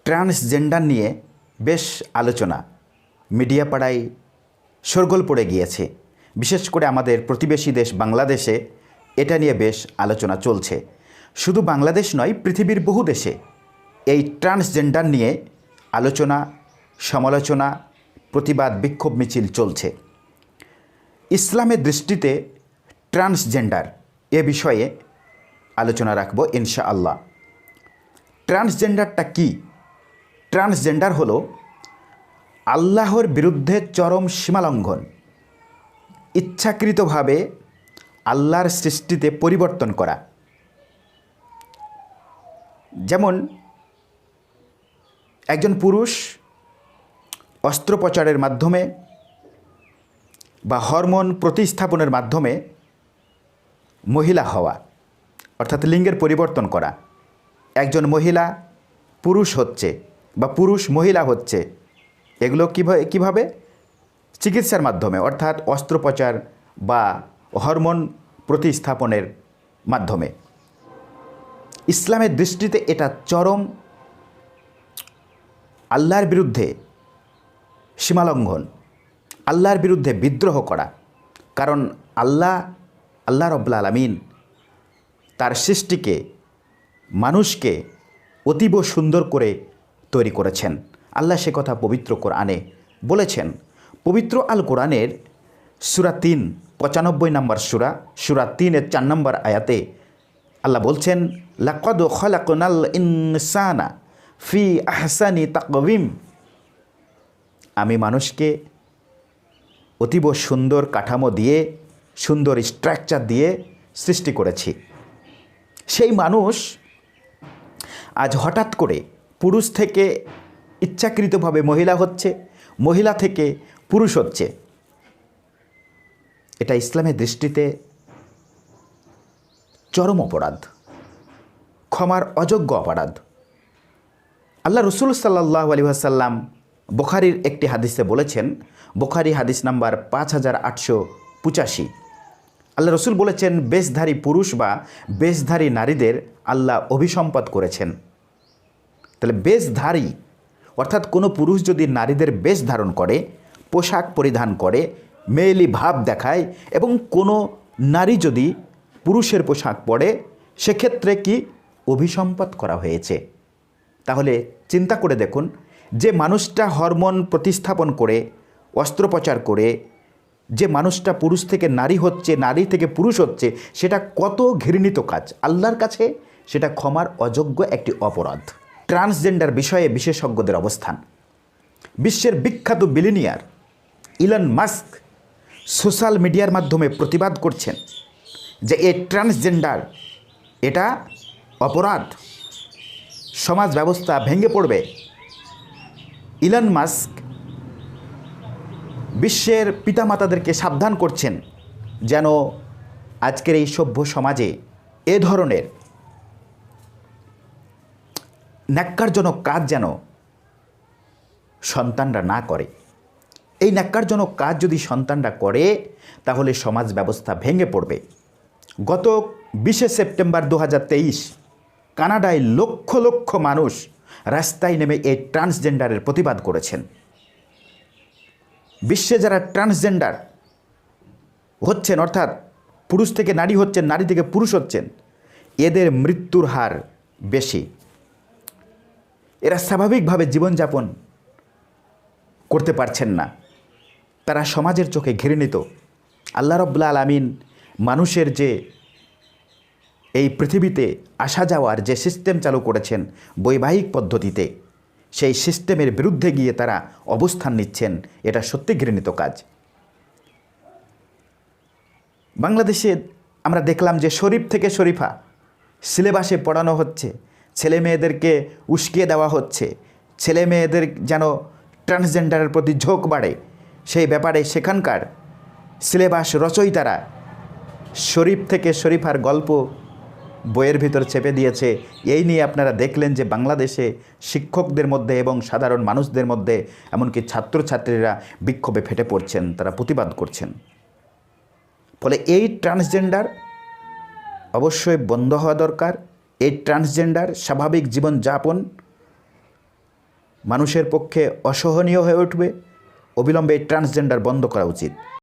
Transgender নিয়ে বেশ আলোচনা মিডিয়া পাড়ায় শোরগোল পড়ে গিয়েছে। বিশেষ করে আমাদের প্রতিবেশী দেশ বাংলাদেশে এটা নিয়ে বেশ আলোচনা চলছে। শুধু বাংলাদেশ নয়, পৃথিবীর বহু দেশে এই ট্রান্সজেন্ডার নিয়ে আলোচনা, সমালোচনা, প্রতিবাদ, বিক্ষোভ মিছিল চলছে। ইসলামের দৃষ্টিতে ট্রান্সজেন্ডার এ বিষয়ে আলোচনা রাখব ইনশাআল্লাহ। ট্রান্সজেন্ডারটা কি? ট্রান্সজেন্ডার হলো আল্লাহর বিরুদ্ধে চরম সীমালঙ্ঘন, ইচ্ছাকৃতভাবে আল্লাহর সৃষ্টিতে পরিবর্তন করা। যেমন একজন পুরুষ অস্ত্রোপচারের মাধ্যমে বা হরমোন প্রতিস্থাপনের মাধ্যমে মহিলা হওয়া, অর্থাৎ লিঙ্গের পরিবর্তন করা। একজন মহিলা পুরুষ হচ্ছে বা পুরুষ মহিলা হচ্ছে, এগুলো কীভাবে? চিকিৎসার মাধ্যমে, অর্থাৎ অস্ত্রোপচার বা হরমোন প্রতিস্থাপনের মাধ্যমে। ইসলামের দৃষ্টিতে এটা চরম আল্লাহর বিরুদ্ধে সীমালঙ্ঘন, আল্লাহর বিরুদ্ধে বিদ্রোহ করা। কারণ আল্লাহ রাব্বুল আলামিন তার সৃষ্টিকে, মানুষকে অতীব সুন্দর করে তৈরি করেছেন। আল্লাহ সে কথা পবিত্র কোরআনে বলেছেন। পবিত্র আল কোরআনের সূরা ৩, ৯৫ নম্বর সূরা ৩-এর ৪ নম্বর আয়াতে আল্লাহ বলছেন, লাকাদ খালাকনাল ইনসানা ফি আহসানি তাকওয়িম। আমি মানুষকে অতীব সুন্দর কাঠামো দিয়ে, সুন্দর স্ট্রাকচার দিয়ে সৃষ্টি করেছি। সেই মানুষ আজ হঠাৎ করে পুরুষ থেকে ইচ্ছাকৃতভাবে মহিলা হচ্ছে, মহিলা থেকে পুরুষ হচ্ছে। এটা ইসলামের দৃষ্টিতে চরম অপরাধ, ক্ষমার অযোগ্য অপরাধ। আল্লাহ রসুল সাল্লাল্লাহু আলাইহি ওয়াসাল্লাম বুখারীর একটি হাদিসে বলেছেন, বুখারী হাদিস নাম্বার 5885, আল্লাহ রসুল বলেছেন, বেশধারী পুরুষ বা বেশধারী নারীদের আল্লাহ অভিসম্পাত করেছেন। তাহলে বেশধারী অর্থাৎ কোনো পুরুষ যদি নারীদের বেশ ধারণ করে, পোশাক পরিধান করে, মেয়েলি ভাব দেখায়, এবং কোনো নারী যদি পুরুষের পোশাক পরে, সেক্ষেত্রে কি অভিসম্পাত করা হয়েছে। তাহলে চিন্তা করে দেখুন, যে মানুষটা হরমোন প্রতিস্থাপন করে, অস্ত্রোপচার করে যে মানুষটা পুরুষ থেকে নারী হচ্ছে, নারী থেকে পুরুষ হচ্ছে, সেটা কত ঘৃণিত কাজ। আল্লাহর কাছে সেটা ক্ষমার অযোগ্য একটি অপরাধ। ট্রান্সজেন্ডার বিষয়ে বিশেষজ্ঞদের অবস্থান। বিশ্বের বিখ্যাত বিলিনিয়ার ইলন মাস্ক সোশ্যাল মিডিয়ার মাধ্যমে প্রতিবাদ করছেন যে এই ট্রান্সজেন্ডার এটা অপরাধ, সমাজ ব্যবস্থা ভেঙে পড়বে। ইলন মাস্ক বিশ্বের পিতামাতাদেরকে সাবধান করছেন যেন আজকের এই সভ্য সমাজে এ ধরনের ন্যাক্কারজনক কাজ যেন সন্তানরা না করে। এই ন্যাক্কারজনক কাজ যদি সন্তানরা করে, তাহলে সমাজ ব্যবস্থা ভেঙে পড়বে। গত 20শে সেপ্টেম্বর 2023 কানাডায় লক্ষ লক্ষ মানুষ রাস্তায় নেমে এই ট্রান্সজেন্ডারের প্রতিবাদ করেছেন। বিশ্বে যারা ট্রান্সজেন্ডার হচ্ছেন, অর্থাৎ পুরুষ থেকে নারী হচ্ছেন, নারী থেকে পুরুষ হচ্ছেন, এদের মৃত্যুর হার বেশি। এরা স্বাভাবিকভাবে জীবনযাপন করতে পারছেন না, তারা সমাজের চোখে ঘৃণিত। আল্লাহ রাব্বুল আলামিন মানুষের যে এই পৃথিবীতে আসা যাওয়ার যে সিস্টেম চালু করেছেন বৈবাহিক পদ্ধতিতে, সেই সিস্টেমের বিরুদ্ধে গিয়ে তারা অবস্থান নিচ্ছেন। এটা সত্যি ঘৃণিত কাজ। বাংলাদেশে আমরা দেখলাম যে শরীফ থেকে শরীফা সিলেবাসে পড়ানো হচ্ছে, ছেলে মেয়েদেরকে উস্কিয়ে দেওয়া হচ্ছে, ছেলে মেয়েদের যেন ট্রান্সজেন্ডারের প্রতি ঝোঁক বাড়ে, সেই ব্যাপারে সেখানকার সিলেবাস রচয়িতারা শরীফ থেকে শরীফার গল্প বইয়ের ভিতর চেপে দিয়েছে। এই নিয়ে আপনারা দেখলেন যে বাংলাদেশে শিক্ষকদের মধ্যে এবং সাধারণ মানুষদের মধ্যে, এমনকি ছাত্রছাত্রীরা বিক্ষোভে ফেটে পড়ছেন, তারা প্রতিবাদ করছেন। ফলে এই ট্রান্সজেন্ডার অবশ্যই বন্ধ হওয়া দরকার। এই ট্রান্সজেন্ডার স্বাভাবিক জীবনযাপন মানুষের পক্ষে অসহনীয় হয়ে উঠবে। অবিলম্বে ট্রান্সজেন্ডার বন্ধ করা উচিত।